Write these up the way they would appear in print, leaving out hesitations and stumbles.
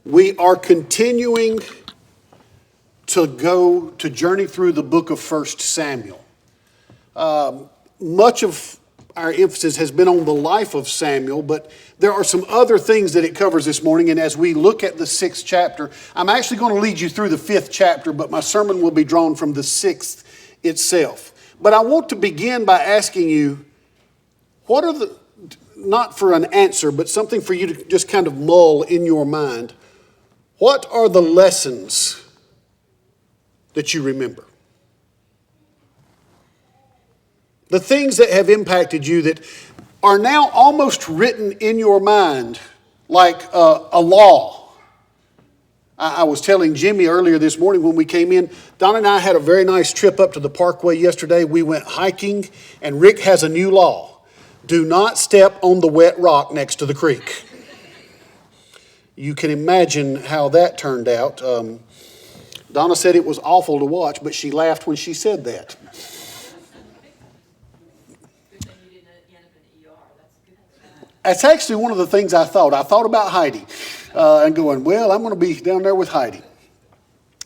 We are continuing to journey through the book of 1 Samuel. Much of our emphasis has been on the life of Samuel, but there are some other things that it covers this morning. And as we look at the 6th chapter, I'm actually going to lead you through the 5th chapter, but my sermon will be drawn from the 6th itself. But I want to begin by asking you, what are the, not for an answer, but something for you to just kind of mull in your mind. What are the lessons that you remember? The things that have impacted you that are now almost written in your mind like a law. I was telling Jimmy earlier this morning when we came in, Don and I had a very nice trip up to the Parkway yesterday. We went hiking, and Rick has a new law. Do not step on the wet rock next to the creek. You can imagine how that turned out. Donna said it was awful to watch, but she laughed when she said that. That's actually one of the things I thought. I thought about Heidi and going, well, I'm going to be down there with Heidi.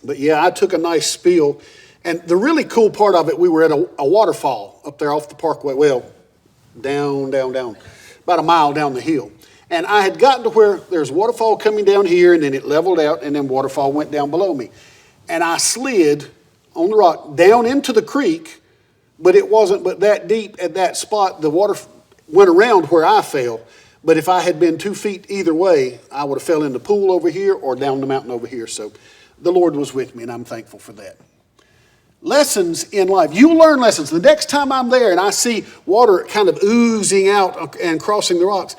But yeah, I took a nice spill. And the really cool part of it, we were at a waterfall up there off the Parkway. Well, down, about a mile down the hill. And I had gotten to where there's waterfall coming down here, and then it leveled out, and then waterfall went down below me. And I slid on the rock down into the creek, but it wasn't but that deep at that spot. The water went around where I fell. But if I had been 2 feet either way, I would have fell in the pool over here or down the mountain over here. So the Lord was with me, and I'm thankful for that. Lessons in life. You learn lessons. The next time I'm there and I see water kind of oozing out and crossing the rocks,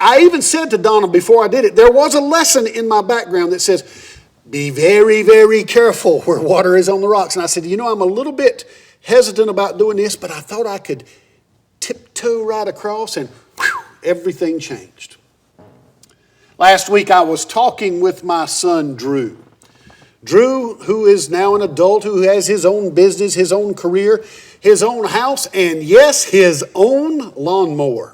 I even said to Donna before I did it, there was a lesson in my background that says, be very, very careful where water is on the rocks. And I said, I'm a little bit hesitant about doing this, but I thought I could tiptoe right across, and whew, everything changed. Last week I was talking with my son, Drew. Drew, who is now an adult, who has his own business, his own career, his own house, and yes, his own lawnmower.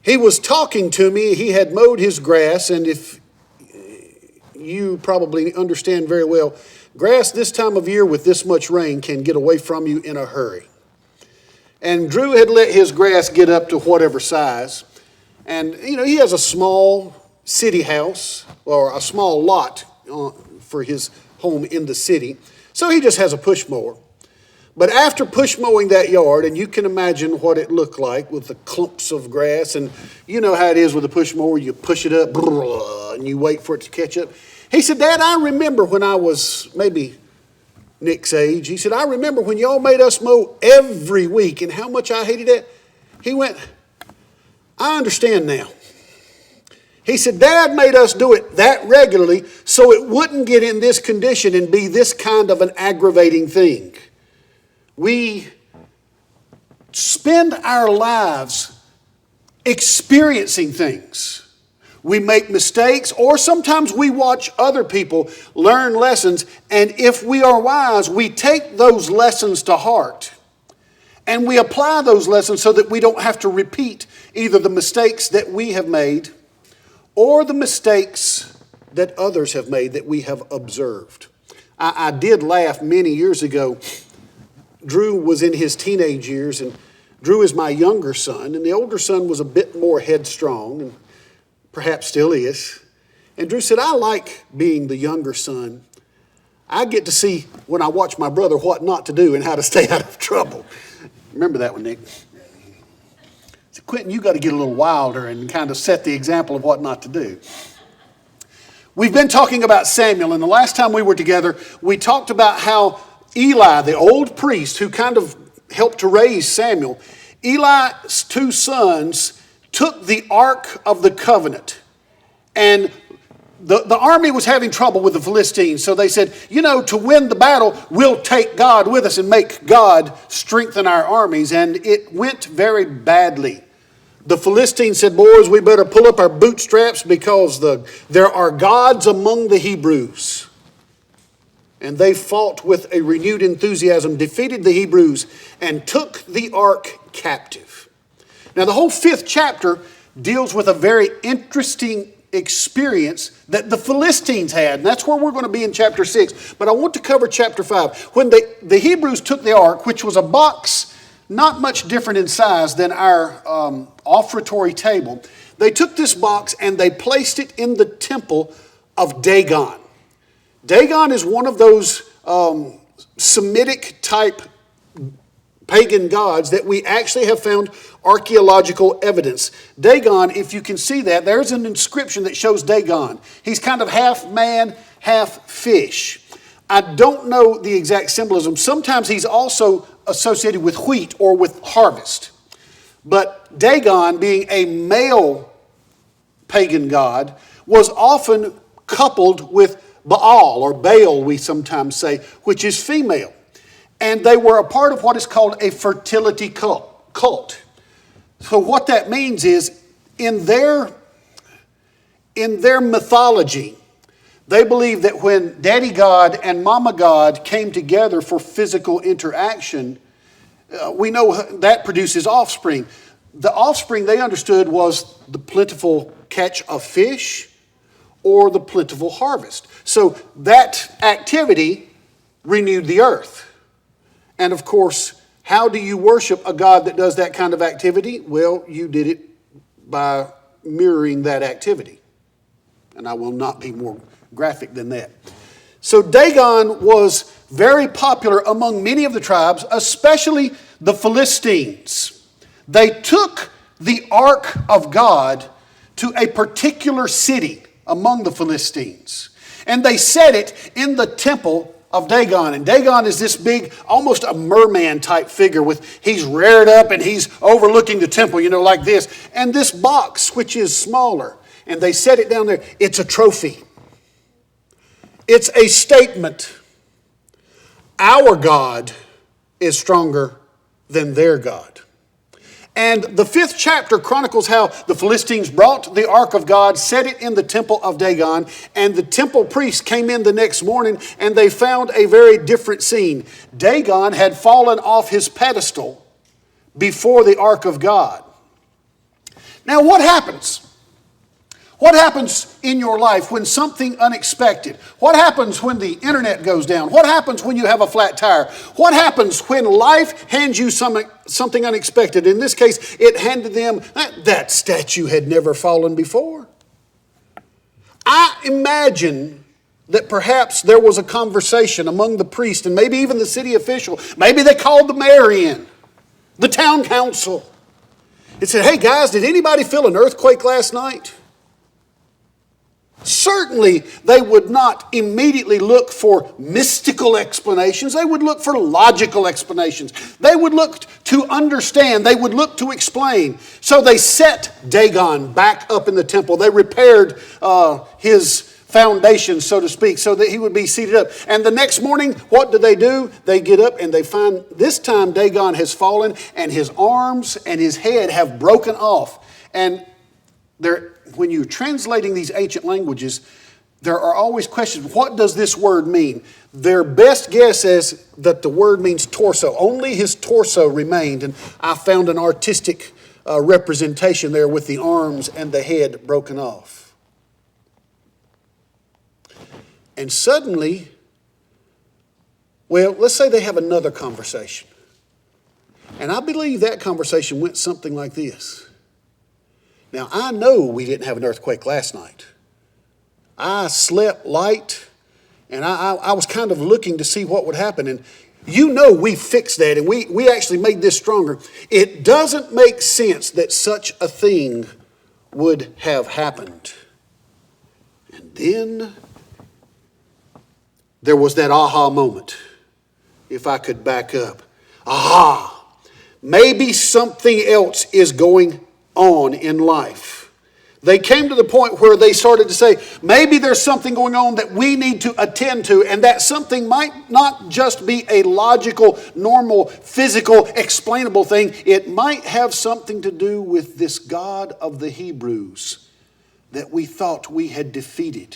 He was talking to me. He had mowed his grass, and if you probably understand very well, grass this time of year with this much rain can get away from you in a hurry. And Drew had let his grass get up to whatever size. And, he has a small city house or a small lot for his home in the city. So he just has a push mower. But after push mowing that yard, and you can imagine what it looked like with the clumps of grass, and you know how it is with a push mower, you push it up, and you wait for it to catch up. He said, Dad, I remember when I was maybe Nick's age. He said, I remember when y'all made us mow every week and how much I hated it. He went, I understand now. He said, Dad made us do it that regularly so it wouldn't get in this condition and be this kind of an aggravating thing. We spend our lives experiencing things. We make mistakes, or sometimes we watch other people learn lessons, and if we are wise, we take those lessons to heart. And we apply those lessons so that we don't have to repeat either the mistakes that we have made or the mistakes that others have made that we have observed. I did laugh many years ago. Drew was in his teenage years, and Drew is my younger son, and the older son was a bit more headstrong, and perhaps still is. And Drew said, I like being the younger son. I get to see, when I watch my brother, what not to do and how to stay out of trouble. Remember that one, Nick? I said, Quentin, you got to get a little wilder and kind of set the example of what not to do. We've been talking about Samuel, and the last time we were together, we talked about how Eli, the old priest who kind of helped to raise Samuel, Eli's 2 sons took the Ark of the Covenant. And the army was having trouble with the Philistines. So they said, to win the battle, we'll take God with us and make God strengthen our armies. And it went very badly. The Philistines said, boys, we better pull up our bootstraps because there are gods among the Hebrews. And they fought with a renewed enthusiasm, defeated the Hebrews, and took the ark captive. Now, the whole 5th chapter deals with a very interesting experience that the Philistines had. And that's where we're going to be in chapter 6. But I want to cover chapter 5. When the Hebrews took the ark, which was a box not much different in size than our offertory table, they took this box and they placed it in the temple of Dagon. Dagon is one of those Semitic type pagan gods that we actually have found archaeological evidence. Dagon, if you can see that, there's an inscription that shows Dagon. He's kind of half man, half fish. I don't know the exact symbolism. Sometimes he's also associated with wheat or with harvest. But Dagon, being a male pagan god, was often coupled with Baal, or Baal we sometimes say, which is female. And they were a part of what is called a fertility cult. So what that means is, in their mythology, they believe that when Daddy God and Mama God came together for physical interaction, we know that produces offspring. The offspring they understood was the plentiful catch of fish or the plentiful harvest. So that activity renewed the earth. And of course, how do you worship a God that does that kind of activity? Well, you did it by mirroring that activity. And I will not be more graphic than that. So Dagon was very popular among many of the tribes, especially the Philistines. They took the ark of God to a particular city among the Philistines. And they set it in the temple of Dagon. And Dagon is this big, almost a merman type figure he's reared up and he's overlooking the temple, like this. And this box, which is smaller, and they set it down there, it's a trophy. It's a statement. Our God is stronger than their God. And the 5th chapter chronicles how the Philistines brought the ark of God, set it in the temple of Dagon, and the temple priests came in the next morning and they found a very different scene. Dagon had fallen off his pedestal before the ark of God. Now what happens? What happens in your life when something unexpected? What happens when the internet goes down? What happens when you have a flat tire? What happens when life hands you something unexpected? In this case, it handed them that statue had never fallen before. I imagine that perhaps there was a conversation among the priest and maybe even the city official. Maybe they called the mayor in, the town council. It said, hey guys, did anybody feel an earthquake last night? Certainly, they would not immediately look for mystical explanations. They would look for logical explanations. They would look to understand. They would look to explain. So they set Dagon back up in the temple. They repaired his foundation, so to speak, so that he would be seated up. And the next morning, what do? They get up and they find this time Dagon has fallen and his arms and his head have broken off. And when you're translating these ancient languages, there are always questions. What does this word mean? Their best guess is that the word means torso. Only his torso remained. And I found an artistic representation there with the arms and the head broken off. And suddenly, well, let's say they have another conversation. And I believe that conversation went something like this. Now, I know we didn't have an earthquake last night. I slept light, and I was kind of looking to see what would happen. And we fixed that, and we actually made this stronger. It doesn't make sense that such a thing would have happened. And then there was that aha moment, if I could back up. Aha! Maybe something else is going on in life. They came to the point where they started to say, maybe there's something going on that we need to attend to, and that something might not just be a logical, normal, physical, explainable thing. It might have something to do with this God of the Hebrews that we thought we had defeated,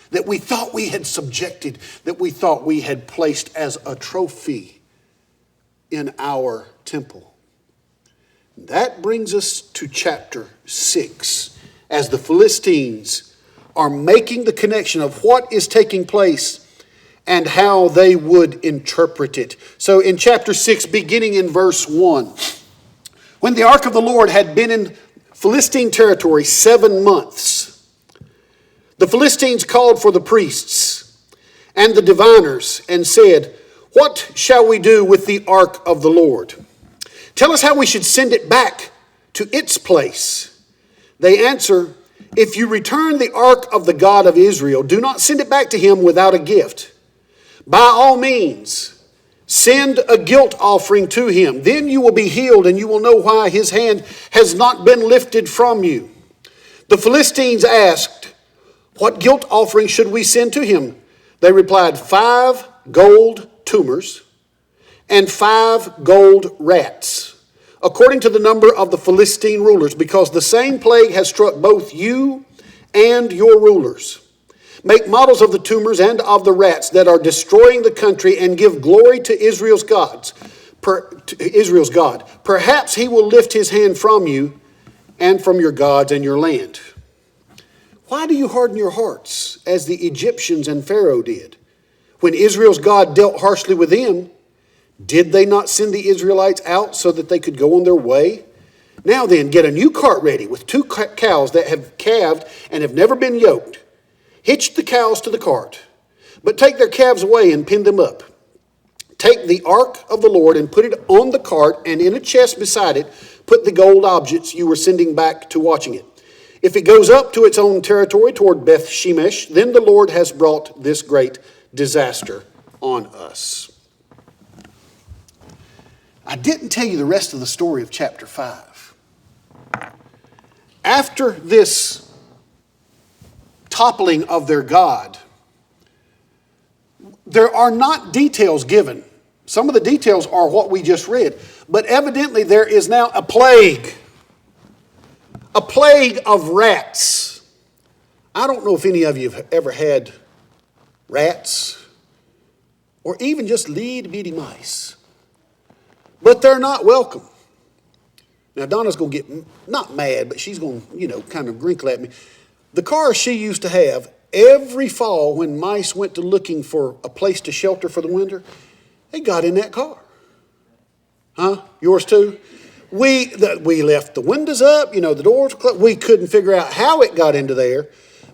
that we thought we had subjected, that we thought we had placed as a trophy in our temple. That brings us to chapter 6. as the Philistines are making the connection of what is taking place and how they would interpret it. So in chapter 6, beginning in verse 1, when the ark of the Lord had been in Philistine territory 7 months, the Philistines called for the priests and the diviners and said, "What shall we do with the ark of the Lord? Tell us how we should send it back to its place." They answer, "If you return the ark of the God of Israel, do not send it back to him without a gift. By all means, send a guilt offering to him. Then you will be healed, and you will know why his hand has not been lifted from you." The Philistines asked, "What guilt offering should we send to him?" They replied, 5 gold tumors and 5 gold rats, according to the number of the Philistine rulers, because the same plague has struck both you and your rulers. Make models of the tumors and of the rats that are destroying the country, and give glory to Israel's God. Perhaps he will lift his hand from you and from your gods and your land. Why do you harden your hearts as the Egyptians and Pharaoh did? When Israel's God dealt harshly with them, did they not send the Israelites out so that they could go on their way? Now then, get a new cart ready with 2 cows that have calved and have never been yoked. Hitch the cows to the cart, but take their calves away and pin them up. Take the ark of the Lord and put it on the cart, and in a chest beside it, put the gold objects you were sending back to watching it. If it goes up to its own territory toward Beth Shemesh, then the Lord has brought this great disaster on us. I didn't tell you the rest of the story of chapter 5. After this toppling of their God, there are not details given. Some of the details are what we just read, but evidently there is now a plague of rats. I don't know if any of you have ever had rats or even just little bitty mice, but they're not welcome. Now Donna's going to get not mad, but she's going to, kind of grinkle at me. The car she used to have, every fall when mice went to looking for a place to shelter for the winter, they got in that car. Huh? Yours too? We left the windows up, the doors were closed. We couldn't figure out how it got into there,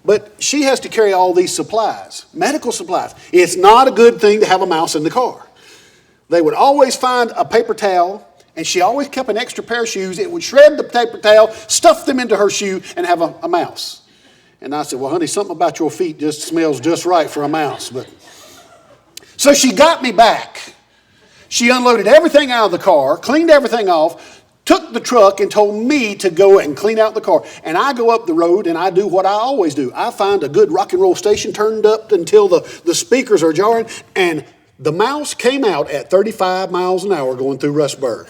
but she has to carry all these supplies, medical supplies. It's not a good thing to have a mouse in the car. They would always find a paper towel, and she always kept an extra pair of shoes. It would shred the paper towel, stuff them into her shoe, and have a mouse. And I said, "Well, honey, something about your feet just smells just right for a mouse." So she got me back. She unloaded everything out of the car, cleaned everything off, took the truck and told me to go and clean out the car. And I go up the road and I do what I always do. I find a good rock and roll station turned up until the speakers are jarring. And the mouse came out at 35 miles an hour going through Rustburg.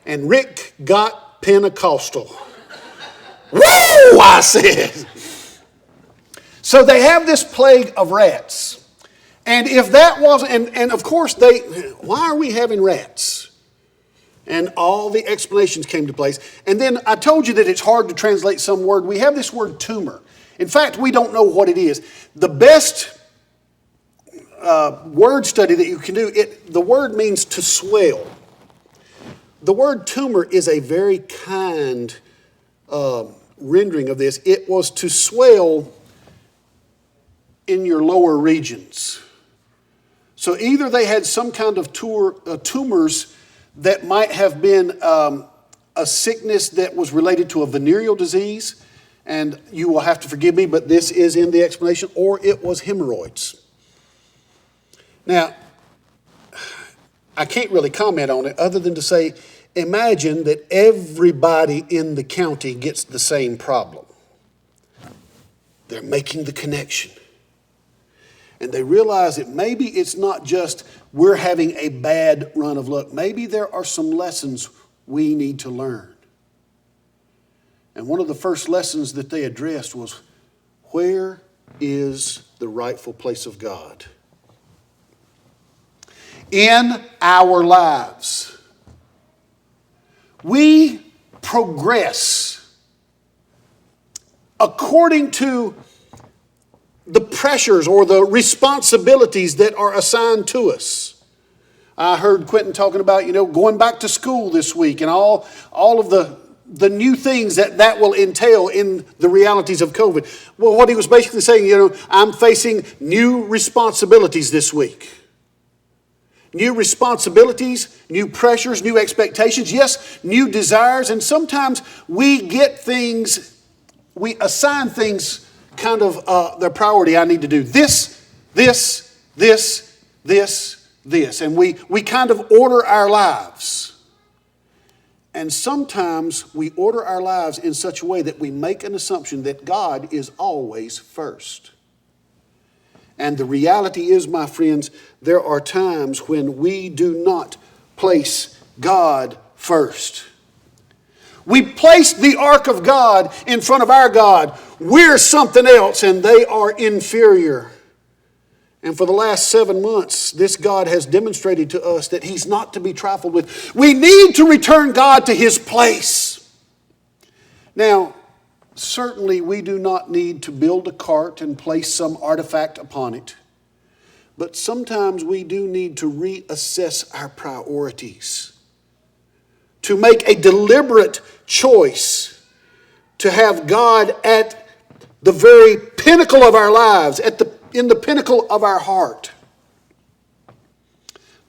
And Rick got Pentecostal. Woo, I said. So they have this plague of rats. And if that wasn't, and of course why are we having rats? And all the explanations came to place. And then I told you that it's hard to translate some word. We have this word tumor. In fact, we don't know what it is. The best word study that you can do, the word means to swell. The word tumor is a very kind rendering of this. It was to swell in your lower regions. So either they had some kind of tumors that might have been a sickness that was related to a venereal disease, and you will have to forgive me, but this is in the explanation, or it was hemorrhoids. Now, I can't really comment on it other than to say, imagine that everybody in the county gets the same problem. They're making the connection. And they realize that maybe it's not just we're having a bad run of luck. Maybe there are some lessons we need to learn. And one of the first lessons that they addressed was, where is the rightful place of God in our lives? We progress according to the pressures or the responsibilities that are assigned to us. I heard Quentin talking about, going back to school this week and all of the new things that will entail in the realities of COVID. Well, what he was basically saying, I'm facing new responsibilities this week. New responsibilities, new pressures, new expectations, yes, new desires, and sometimes we assign things kind of their priority. I need to do this, and we kind of order our lives. And sometimes we order our lives in such a way that we make an assumption that God is always first. And the reality is, my friends, there are times when we do not place God first. We place the ark of God in front of our God. We're something else and they are inferior. And for the last 7 months, this God has demonstrated to us that He's not to be trifled with. We need to return God to His place. Now, certainly we do not need to build a cart and place some artifact upon it. But sometimes we do need to reassess our priorities. To make a deliberate choice to have God at the very pinnacle of our lives, in the pinnacle of our heart.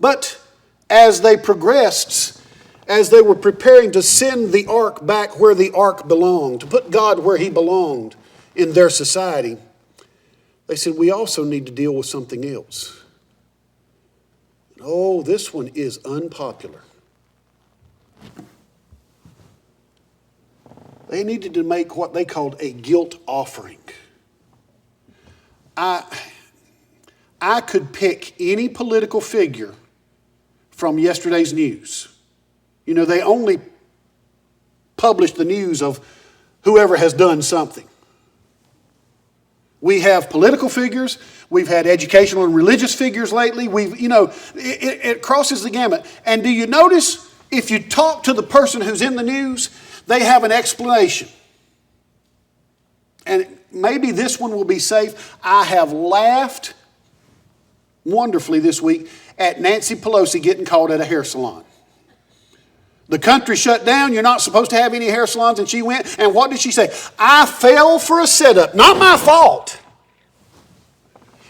But as they progressed, as they were preparing to send the ark back where the ark belonged, to put God where He belonged in their society, they said, we also need to deal with something else. Oh, this one is unpopular. They needed to make what they called a guilt offering. I could pick any political figure from yesterday's news. They only publish the news of whoever has done something. We have political figures. We've had educational and religious figures lately. It crosses the gamut. And do you notice, if you talk to the person who's in the news, they have an explanation. And maybe this one will be safe. I have laughed wonderfully this week at Nancy Pelosi getting caught at a hair salon. The country shut down. You're not supposed to have any hair salons. And she went. And what did she say? I fell for a setup. Not my fault.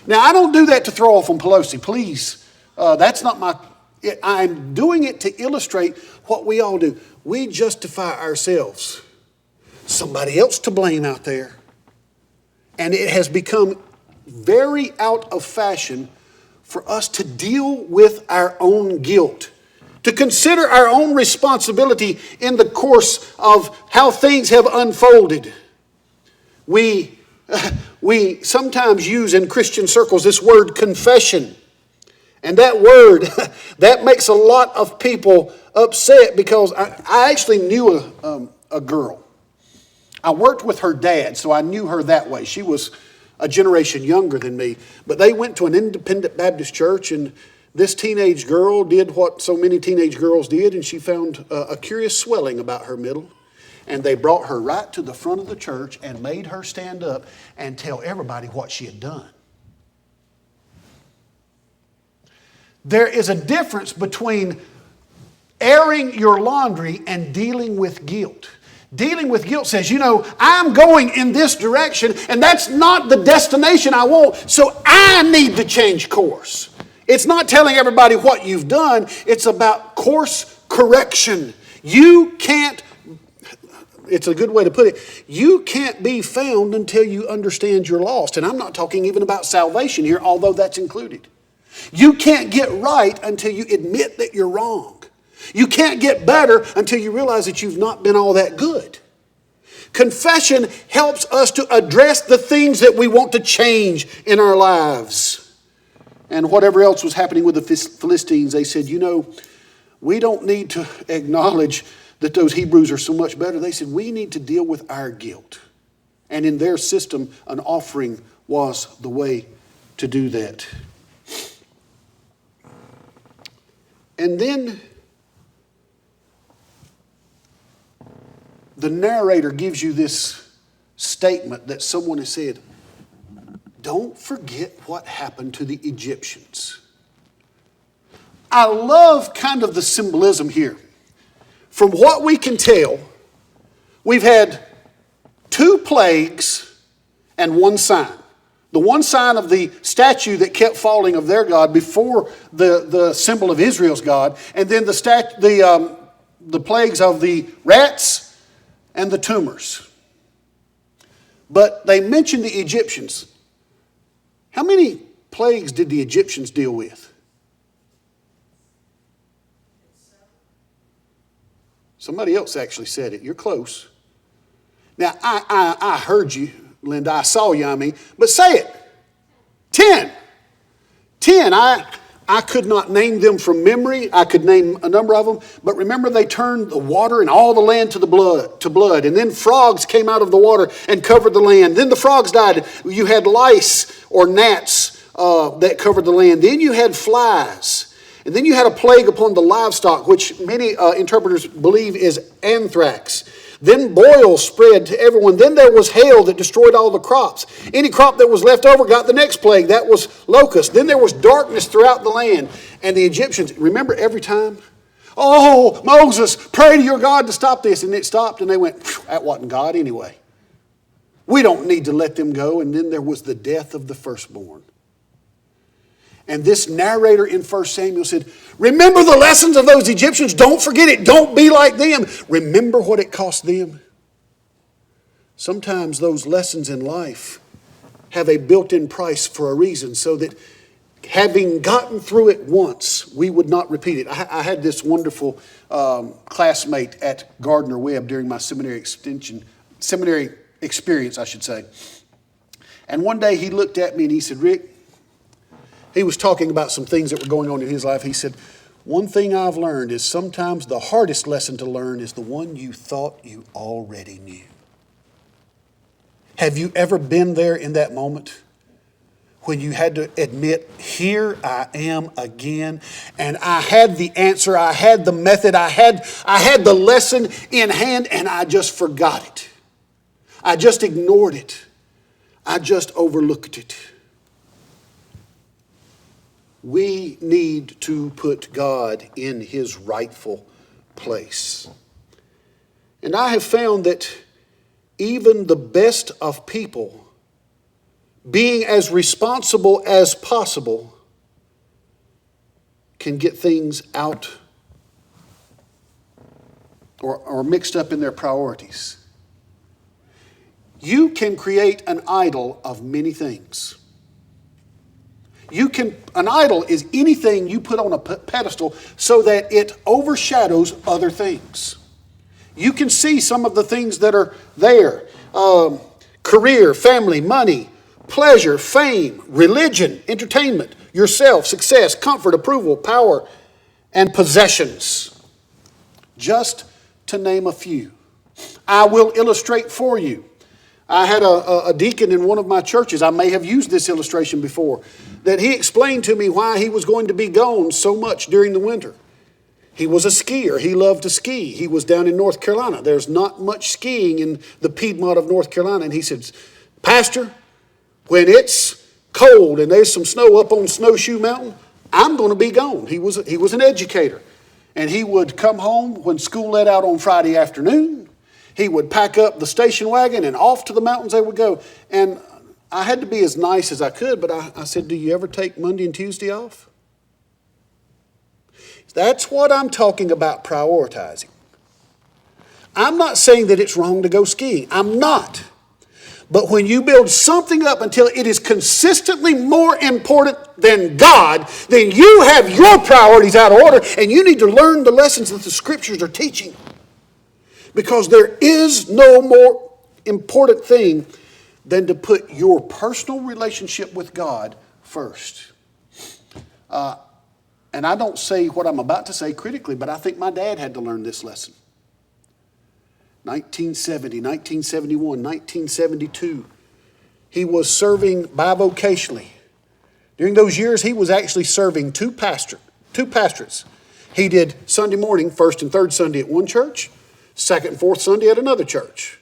Now, I don't do that to throw off on Pelosi. Please. That's not my... I'm doing it to illustrate what we all do. We justify ourselves. Somebody else to blame out there. And it has become very out of fashion for us to deal with our own guilt, to consider our own responsibility in the course of how things have unfolded. We sometimes use in Christian circles this word confession. And that word, that makes a lot of people upset because I actually knew a girl. I worked with her dad, so I knew her that way. She was a generation younger than me. But they went to an independent Baptist church, and this teenage girl did what so many teenage girls did, and she found a curious swelling about her middle. And they brought her right to the front of the church and made her stand up and tell everybody what she had done. There is a difference between airing your laundry and dealing with guilt. Dealing with guilt says, I'm going in this direction and that's not the destination I want, so I need to change course. It's not telling everybody what you've done. It's about course correction. It's a good way to put it. You can't be found until you understand you're lost. And I'm not talking even about salvation here, although that's included. You can't get right until you admit that you're wrong. You can't get better until you realize that you've not been all that good. Confession helps us to address the things that we want to change in our lives. And whatever else was happening with the Philistines, they said, we don't need to acknowledge that those Hebrews are so much better. They said, we need to deal with our guilt. And in their system, an offering was the way to do that. And then the narrator gives you this statement that someone has said, don't forget what happened to the Egyptians. I love kind of the symbolism here. From what we can tell, we've had 2 plagues and 1 sign. The 1 sign of the statue that kept falling of their God before the symbol of Israel's God, and then the plagues of the rats and the tumors. But they mentioned the Egyptians. How many plagues did the Egyptians deal with? Somebody else actually said it. You're close. Now, I heard you, Linda. I saw you, but say it. 10. 10. I could not name them from memory. I could name a number of them. But remember, they turned the water and all the land to blood. And then frogs came out of the water and covered the land. Then the frogs died. You had lice or gnats that covered the land. Then you had flies. And then you had a plague upon the livestock, which many interpreters believe is anthrax. Then boils spread to everyone. Then there was hail that destroyed all the crops. Any crop that was left over got the next plague. That was locust. Then there was darkness throughout the land. And the Egyptians, remember every time? Oh, Moses, pray to your God to stop this. And it stopped and they went, that wasn't God anyway. We don't need to let them go. And then there was the death of the firstborn. And this narrator in 1 Samuel said, remember the lessons of those Egyptians. Don't forget it. Don't be like them. Remember what it cost them. Sometimes those lessons in life have a built-in price for a reason, so that having gotten through it once, we would not repeat it. I had this wonderful classmate at Gardner-Webb during my seminary experience, I should say. And one day he looked at me and he said, Rick, he was talking about some things that were going on in his life. He said, one thing I've learned is sometimes the hardest lesson to learn is the one you thought you already knew. Have you ever been there in that moment when you had to admit, here I am again, and I had the answer, I had the method, I had the lesson in hand, and I just forgot it. I just ignored it. I just overlooked it. We need to put God in his rightful place. And I have found that even the best of people, being as responsible as possible, can get things out or mixed up in their priorities. You can create an idol of many things. An idol is anything you put on a pedestal so that it overshadows other things. You can see some of the things that are there. Career, family, money, pleasure, fame, religion, entertainment, yourself, success, comfort, approval, power, and possessions. Just to name a few. I will illustrate for you. I had a deacon in one of my churches, I may have used this illustration before, that he explained to me why he was going to be gone so much during the winter. He was a skier. He loved to ski. He was down in North Carolina. There's not much skiing in the Piedmont of North Carolina. And he said, Pastor, when it's cold and there's some snow up on Snowshoe Mountain, I'm going to be gone. He was an educator. And he would come home when school let out on Friday afternoon. He would pack up the station wagon and off to the mountains they would go. And I had to be as nice as I could, but I said, do you ever take Monday and Tuesday off? That's what I'm talking about, prioritizing. I'm not saying that it's wrong to go skiing. I'm not. But when you build something up until it is consistently more important than God, then you have your priorities out of order, and you need to learn the lessons that the Scriptures are teaching. Because there is no more important thing than to put your personal relationship with God first. And I don't say what I'm about to say critically, but I think my dad had to learn this lesson. 1970, 1971, 1972. He was serving bivocationally. During those years, he was actually serving two pastorates. He did Sunday morning, first and third Sunday at one church, second and fourth Sunday at another church.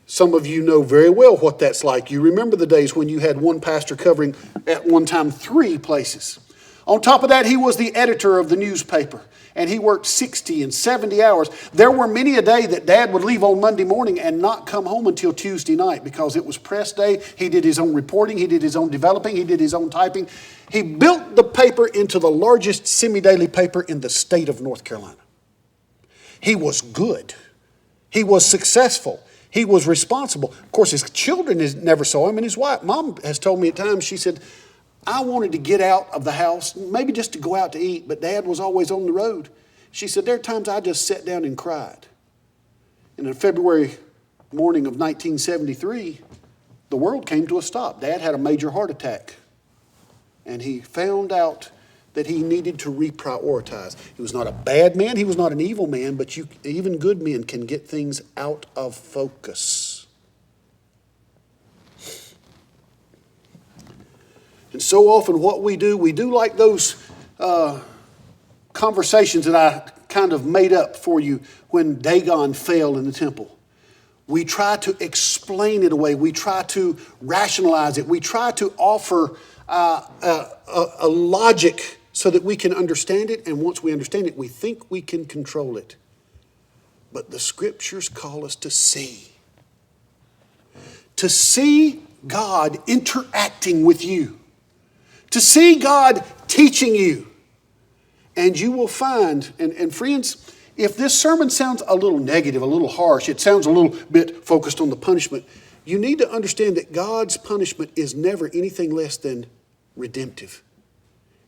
Some of you know very well what that's like. You remember the days when you had one pastor covering at one time 3 places. On top of that, he was the editor of the newspaper, and he worked 60 and 70 hours. There were many a day that Dad would leave on Monday morning and not come home until Tuesday night because it was press day. He did his own reporting. He did his own developing. He did his own typing. He built the paper into the largest semi-daily paper in the state of North Carolina. He was good. He was successful. He was responsible. Of course, his children never saw him, and his wife, Mom has told me at times, she said, I wanted to get out of the house, maybe just to go out to eat, but Dad was always on the road. She said, there are times I just sat down and cried. And in February morning of 1973, the world came to a stop. Dad had a major heart attack, and he found out that he needed to reprioritize. He was not a bad man. He was not an evil man, but even good men can get things out of focus. And so often what we do like those conversations that I kind of made up for you when Dagon fell in the temple. We try to explain it away. We try to rationalize it. We try to offer a logic so that we can understand it. And once we understand it, we think we can control it. But the scriptures call us to see. To see God interacting with you. To see God teaching you. And you will find, and friends, if this sermon sounds a little negative, a little harsh, it sounds a little bit focused on the punishment, you need to understand that God's punishment is never anything less than redemptive.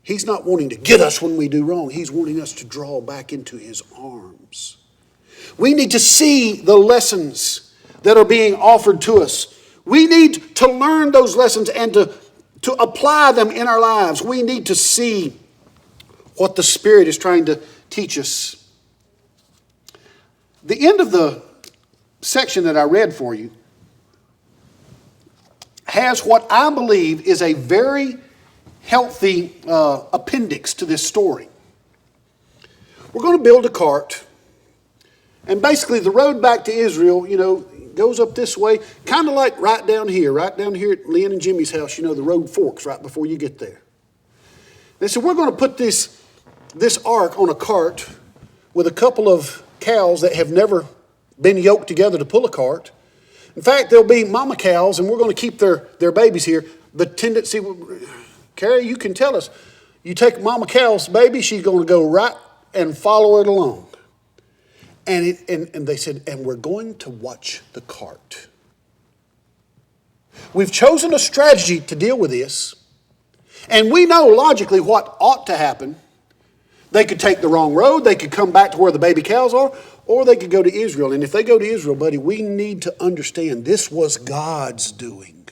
He's not wanting to get us when we do wrong. He's wanting us to draw back into His arms. We need to see the lessons that are being offered to us. We need to learn those lessons and to apply them in our lives. We need to see what the Spirit is trying to teach us. The end of the section that I read for you has what I believe is a very healthy appendix to this story. We're going to build a cart, and basically the road back to Israel, goes up this way, kind of like right down here at Lynn and Jimmy's house, the road forks right before you get there. They said, we're going to put this ark on a cart with a couple of cows that have never been yoked together to pull a cart. In fact, there'll be mama cows, and we're going to keep their babies here. The tendency, Carrie, you can tell us, you take mama cow's baby, she's going to go right and follow it along. And they said, and we're going to watch the cart. We've chosen a strategy to deal with this, and we know logically what ought to happen. They could take the wrong road, they could come back to where the baby cows are, or they could go to Israel. And if they go to Israel, buddy, we need to understand this was God's doing.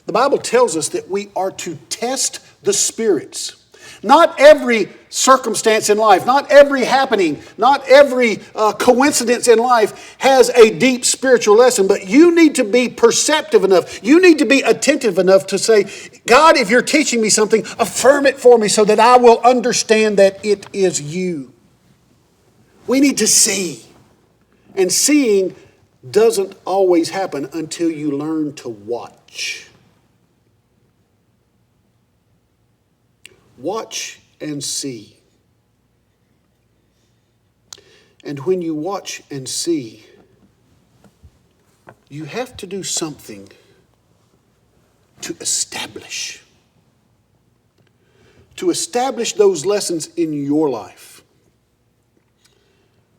The Bible tells us that we are to test the spirits. Not every circumstance in life, not every happening, not every coincidence in life has a deep spiritual lesson, but you need to be perceptive enough. You need to be attentive enough to say, God, if you're teaching me something, affirm it for me so that I will understand that it is you. We need to see. And seeing doesn't always happen until you learn to watch. Watch and see. And when you watch and see, you have to do something to establish. To establish those lessons in your life.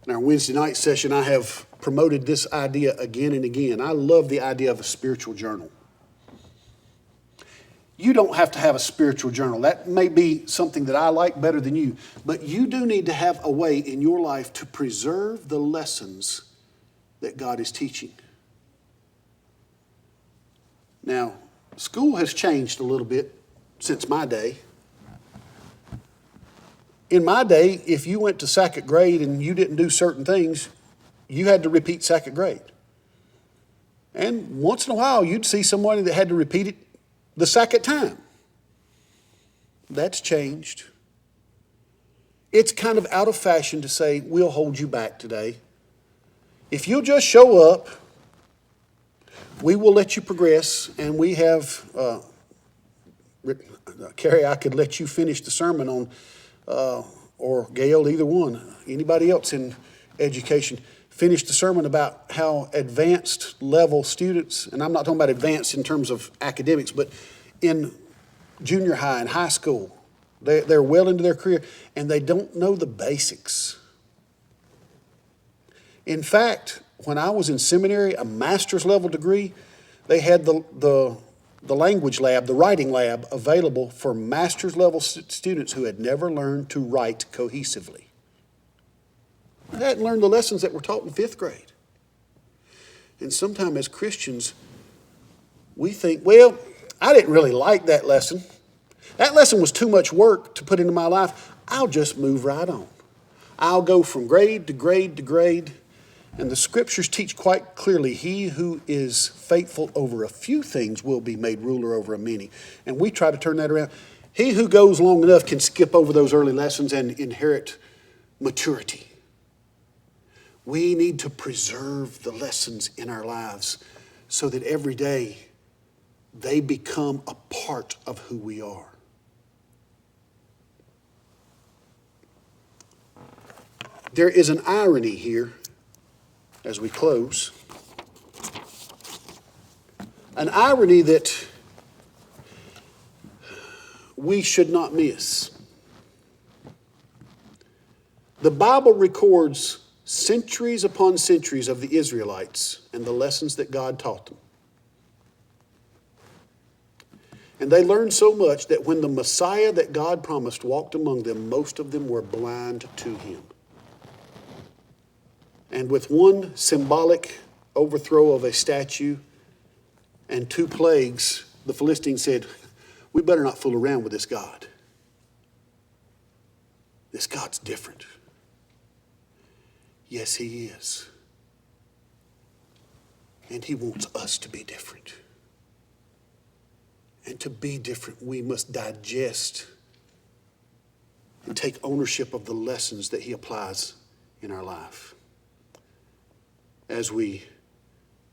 In our Wednesday night session, I have promoted this idea again and again. I love the idea of a spiritual journal. You don't have to have a spiritual journal. That may be something that I like better than you. But you do need to have a way in your life to preserve the lessons that God is teaching. Now, school has changed a little bit since my day. In my day, if you went to second grade and you didn't do certain things, you had to repeat second grade. And once in a while, you'd see somebody that had to repeat it the second time. That's changed. It's kind of out of fashion to say, we'll hold you back today. If you'll just show up we will let you progress, and we have, Carrie, I could let you finish the sermon on, or Gail, either one, anybody else in education, finish the sermon about how advanced level students, and I'm not talking about advanced in terms of academics, but in junior high and high school, they're well into their career, and they don't know the basics. In fact, when I was in seminary, a master's level degree, they had the language lab, the writing lab, available for master's level students who had never learned to write cohesively. They hadn't learned the lessons that were taught in 5th grade. And sometimes as Christians, we think, well, I didn't really like that lesson. That lesson was too much work to put into my life. I'll just move right on. I'll go from grade to grade to grade. And the scriptures teach quite clearly, he who is faithful over a few things will be made ruler over a many. And we try to turn that around. He who goes long enough can skip over those early lessons and inherit maturity. We need to preserve the lessons in our lives so that every day they become a part of who we are. There is an irony here as we close. An irony that we should not miss. The Bible records centuries upon centuries of the Israelites and the lessons that God taught them. And they learned so much that when the Messiah that God promised walked among them, most of them were blind to him. And with one symbolic overthrow of a statue and 2 plagues, the Philistines said, we better not fool around with this God. This God's different. Yes, he is. And he wants us to be different. And to be different, we must digest and take ownership of the lessons that he applies in our life. As we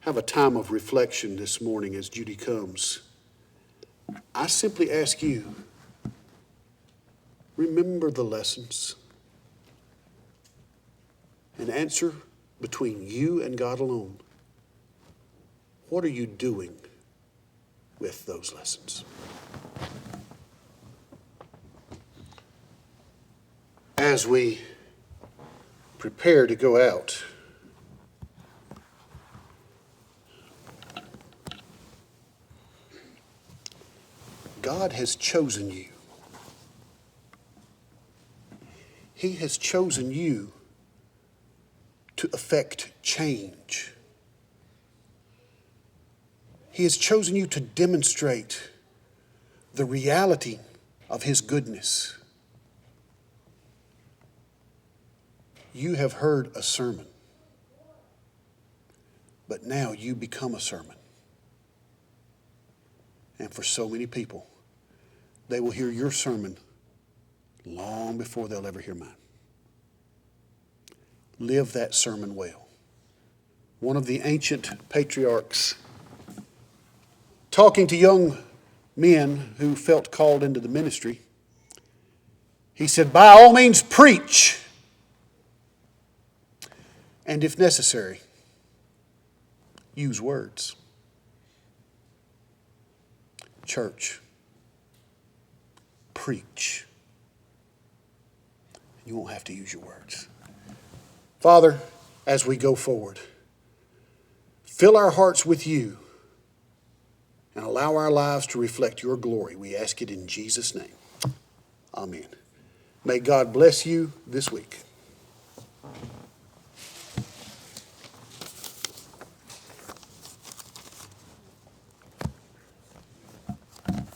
have a time of reflection this morning as Judy comes, I simply ask you, remember the lessons and answer between you and God alone. What are you doing with those lessons? As we prepare to go out, God has chosen you. He has chosen you to effect change. He has chosen you to demonstrate the reality of his goodness. You have heard a sermon, but now you become a sermon. And for so many people, they will hear your sermon long before they'll ever hear mine. Live that sermon well. One of the ancient patriarchs, talking to young men who felt called into the ministry, he said, by all means preach, and if necessary, use words. Church, preach. You won't have to use your words. Father, as we go forward, fill our hearts with you and allow our lives to reflect your glory. We ask it in Jesus' name. Amen. May God bless you this week.